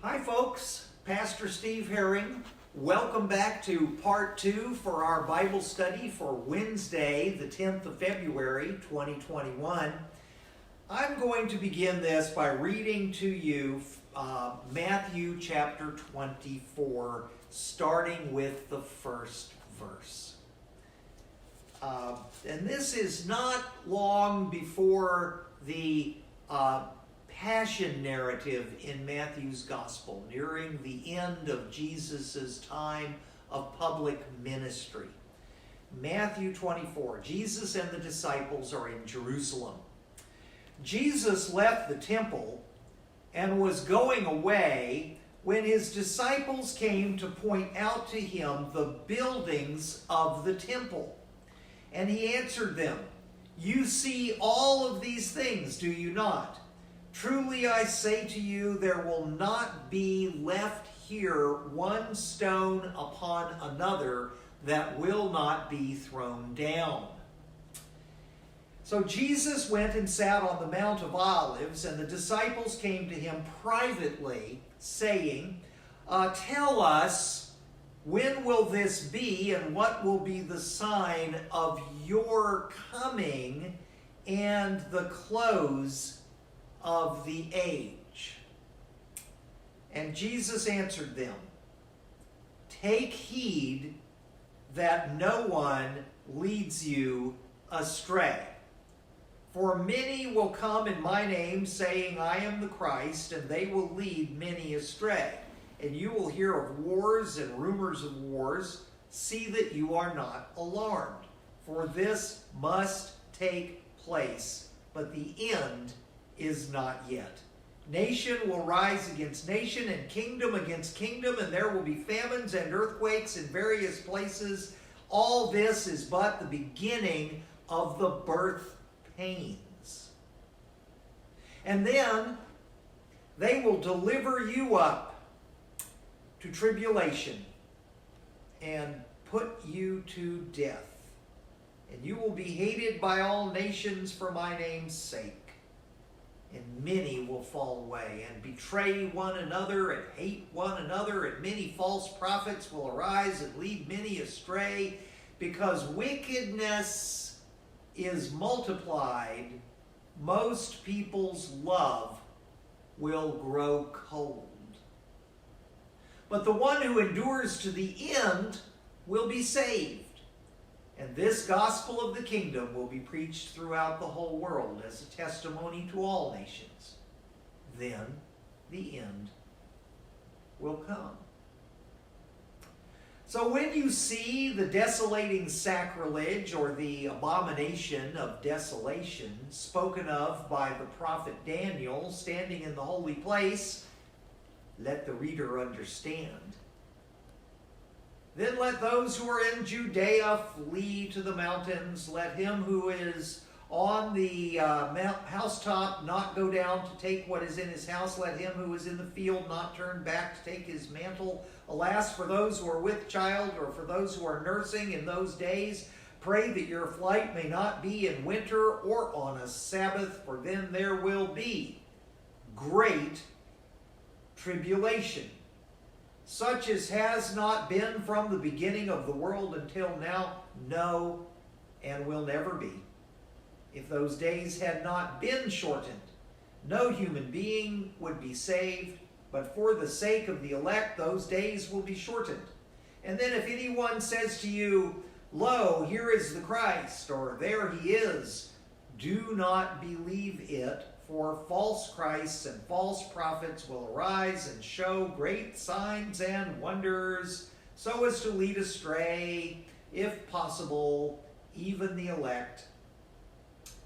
Hi folks, Pastor Steve Herring. Welcome back to part 2 for our Bible study for Wednesday, the 10th of February, 2021. I'm going to begin this by reading to you Matthew chapter 24, starting with the first verse. And this is not long before the Passion narrative in Matthew's Gospel, nearing the end of Jesus' time of public ministry. Matthew 24, Jesus and the disciples are in Jerusalem. Jesus left the temple and was going away when his disciples came to point out to him the buildings of the temple. And he answered them, "You see all of these things, do you not? Truly I say to you, there will not be left here one stone upon another that will not be thrown down." So Jesus went and sat on the Mount of Olives, and the disciples came to him privately, saying, "Tell us, when will this be, and what will be the sign of your coming and the close of the age?" And Jesus answered them, "Take heed that no one leads you astray. For many will come in my name, saying, 'I am the Christ,' and they will lead many astray. And you will hear of wars and rumors of wars. See that you are not alarmed, for this must take place, but the end is not yet. Nation will rise against nation and kingdom against kingdom, and there will be famines and earthquakes in various places. All this is but the beginning of the birth pains. And then they will deliver you up to tribulation and put you to death. And you will be hated by all nations for my name's sake. And many will fall away and betray one another and hate one another, and many false prophets will arise and lead many astray. Because wickedness is multiplied, most people's love will grow cold. But the one who endures to the end will be saved. And this gospel of the kingdom will be preached throughout the whole world as a testimony to all nations. Then the end will come." So when you see the desolating sacrilege, or the abomination of desolation, spoken of by the prophet Daniel standing in the holy place, let the reader understand. Then let those who are in Judea flee to the mountains. Let him who is on the housetop not go down to take what is in his house. Let him who is in the field not turn back to take his mantle. Alas, for those who are with child, or for those who are nursing in those days, pray that your flight may not be in winter or on a Sabbath, for then there will be great tribulation, such as has not been from the beginning of the world until now, no, and will never be. If those days had not been shortened, no human being would be saved, but for the sake of the elect, those days will be shortened. And then if anyone says to you, 'Lo, here is the Christ,' or 'There he is,' do not believe it. For false Christs and false prophets will arise and show great signs and wonders, so as to lead astray, if possible, even the elect.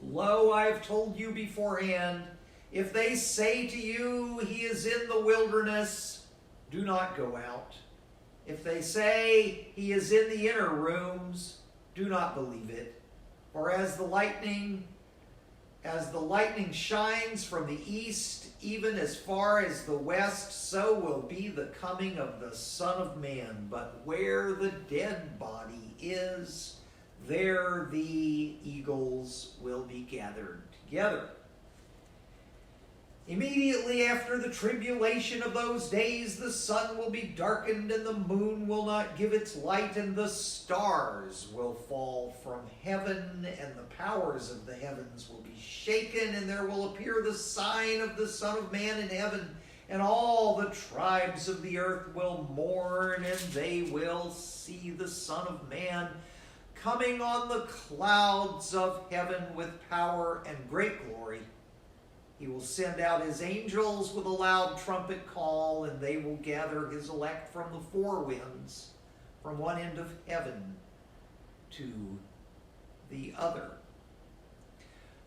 Lo, I have told you beforehand, if they say to you, 'He is in the wilderness,' do not go out. If they say, 'He is in the inner rooms,' do not believe it. For as the lightning shines from the east, even as far as the west, so will be the coming of the Son of Man. But where the dead body is, there the eagles will be gathered together." Immediately after the tribulation of those days, the sun will be darkened, and the moon will not give its light, and the stars will fall from heaven, and the powers of the heavens will be shaken, and there will appear the sign of the Son of Man in heaven, and all the tribes of the earth will mourn, and they will see the Son of Man coming on the clouds of heaven with power and great glory. He will send out his angels with a loud trumpet call, and they will gather his elect from the four winds, from one end of heaven to the other.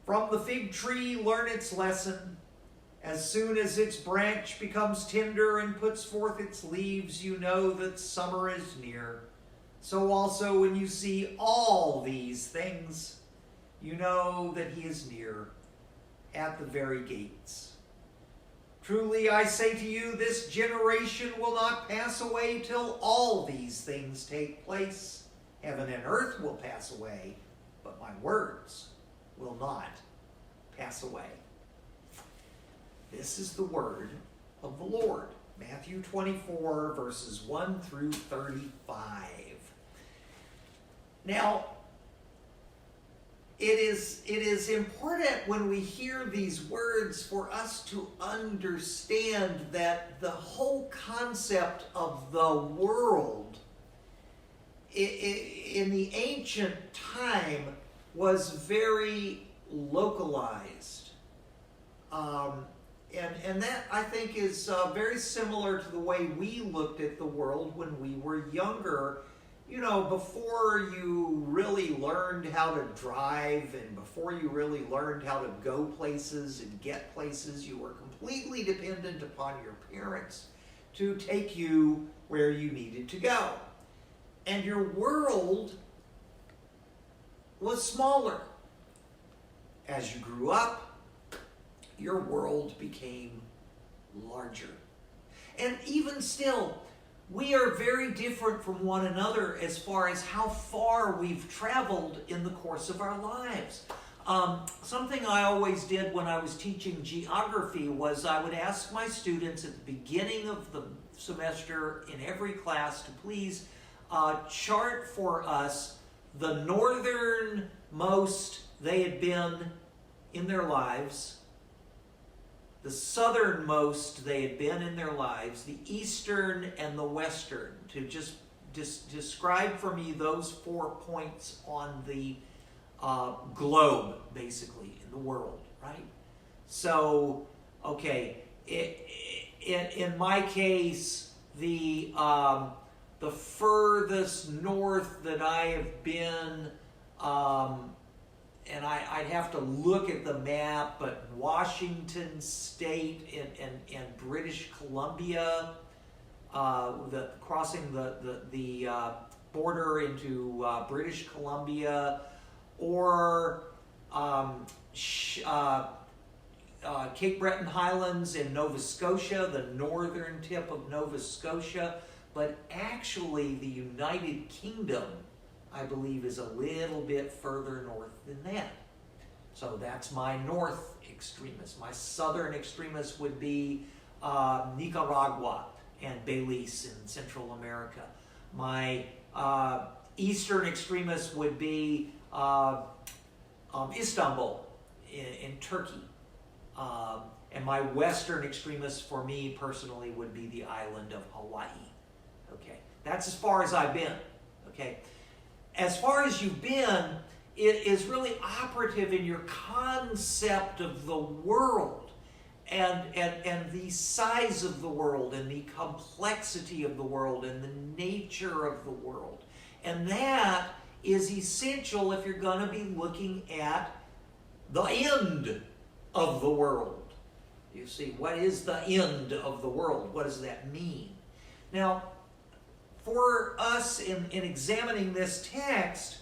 From the fig tree learn its lesson. As soon as its branch becomes tender and puts forth its leaves, you know that summer is near. So also when you see all these things, you know that he is near, at the very gates. Truly I say to you, this generation will not pass away till all these things take place. Heaven and earth will pass away, but my words will not pass away. This is the word of the Lord. Matthew 24, verses 1 through 35. Now, it is important when we hear these words for us to understand that the whole concept of the world in the ancient time was very localized. And that, I think, is very similar to the way we looked at the world when we were younger. You know, before you really learned how to drive and before you really learned how to go places and get places, you were completely dependent upon your parents to take you where you needed to go. And your world was smaller. As you grew up, your world became larger. And even still, we are very different from one another as far as how far we've traveled in the course of our lives. Something I always did when I was teaching geography was I would ask my students at the beginning of the semester in every class to please chart for us the northernmost they had been in their lives, the southernmost they had been in their lives, the eastern and the western, to just describe for me those 4 points on the globe, basically, in the world, right? So, okay, in my case, the furthest north that I have been, and I'd have to look at the map, but Washington State and British Columbia, crossing the border into British Columbia, or Cape Breton Highlands in Nova Scotia, the northern tip of Nova Scotia, but actually the United Kingdom, I believe, is a little bit further north than that. So that's my north extremist. My southern extremist would be Nicaragua and Belize in Central America. My eastern extremist would be Istanbul in Turkey. And my western extremist for me personally would be the island of Hawaii. Okay, that's as far as I've been. Okay. As far as you've been, it is really operative in your concept of the world and the size of the world and the complexity of the world and the nature of the world. And that is essential if you're going to be looking at the end of the world. You see, what is the end of the world? What does that mean? Now, for us in examining this text,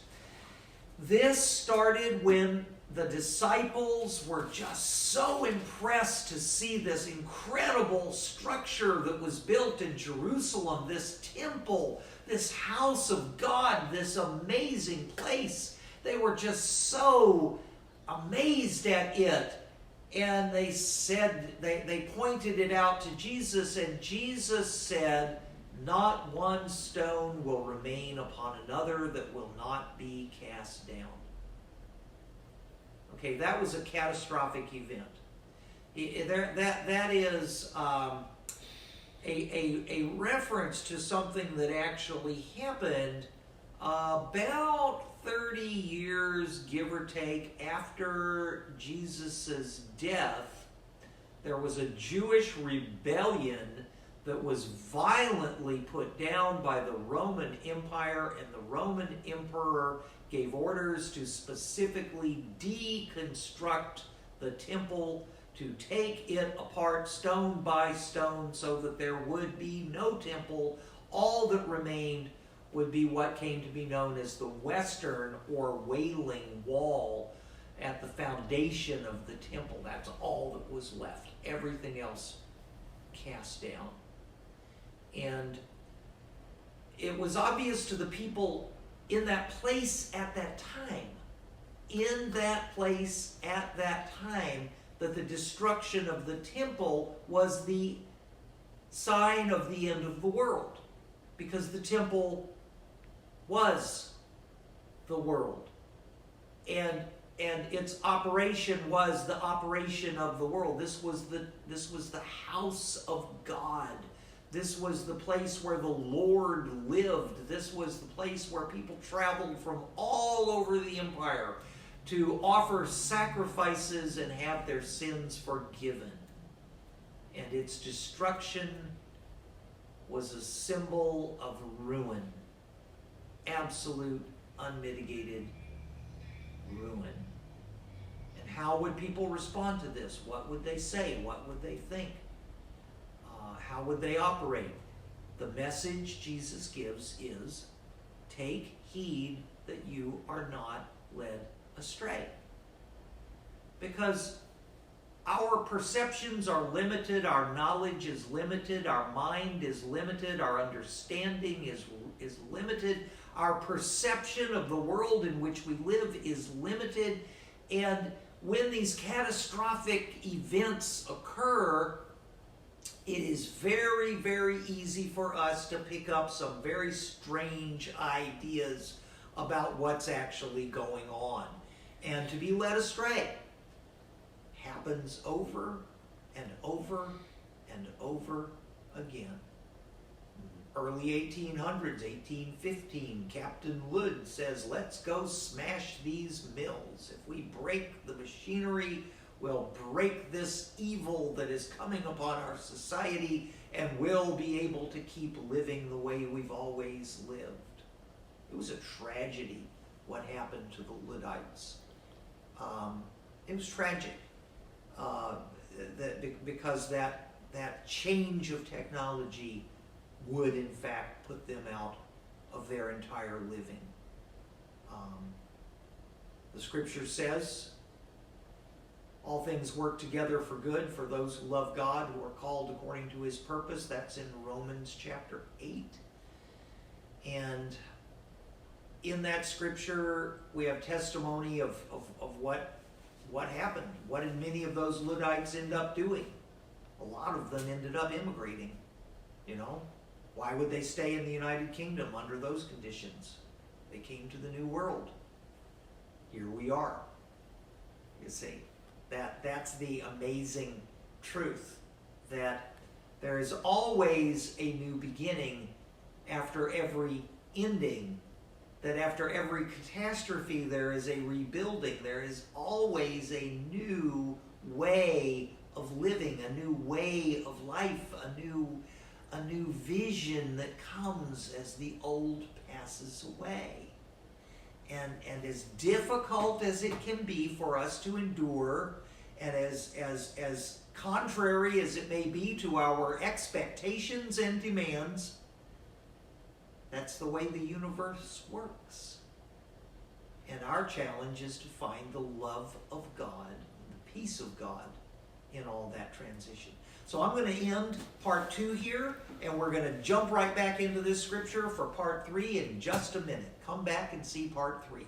this started when the disciples were just so impressed to see this incredible structure that was built in Jerusalem, this temple, this house of God, this amazing place. They were just so amazed at it. And they said, they pointed it out to Jesus, and Jesus said, "Not one stone will remain upon another that will not be cast down." Okay, that was a catastrophic event. That is a reference to something that actually happened about 30 years, give or take, after Jesus' death. There was a Jewish rebellion that was violently put down by the Roman Empire, and the Roman emperor gave orders to specifically deconstruct the temple, to take it apart stone by stone so that there would be no temple. All that remained would be what came to be known as the Western or Wailing Wall at the foundation of the temple. That's all that was left. Everything else cast down. And it was obvious to the people in that place at that time, that the destruction of the temple was the sign of the end of the world, because the temple was the world, and its operation was the operation of the world. This was the house of God. This was the place where the Lord lived. This was the place where people traveled from all over the empire to offer sacrifices and have their sins forgiven. And its destruction was a symbol of ruin. Absolute, unmitigated ruin. And how would people respond to this? What would they say? What would they think? How would they operate? The message Jesus gives is, take heed that you are not led astray. Because our perceptions are limited, our knowledge is limited, our mind is limited, our understanding is limited, our perception of the world in which we live is limited, and when these catastrophic events occur, it is very, very easy for us to pick up some very strange ideas about what's actually going on and to be led astray. Happens over and over and over again. Early 1800s, 1815, Captain Wood says, "Let's go smash these mills. If we break the machinery, we'll break this evil that is coming upon our society, and we'll be able to keep living the way we've always lived." It was a tragedy what happened to the Luddites. It was tragic because that change of technology would in fact put them out of their entire living. The scripture says, all things work together for good for those who love God, who are called according to his purpose. That's in Romans chapter 8. And in that scripture, we have testimony of what happened. What did many of those Luddites end up doing? A lot of them ended up immigrating. Why would they stay in the United Kingdom under those conditions? They came to the New World. Here we are. You see, that's the amazing truth, that there is always a new beginning after every ending, that after every catastrophe there is a rebuilding. There is always a new way of living, a new way of life, a new vision that comes as the old passes away. And as difficult as it can be for us to endure, and as contrary as it may be to our expectations and demands, that's the way the universe works. And our challenge is to find the love of God, the peace of God in all that transition. So I'm going to end part 2 here, and we're going to jump right back into this scripture for part 3 in just a minute. Come back and see part 3.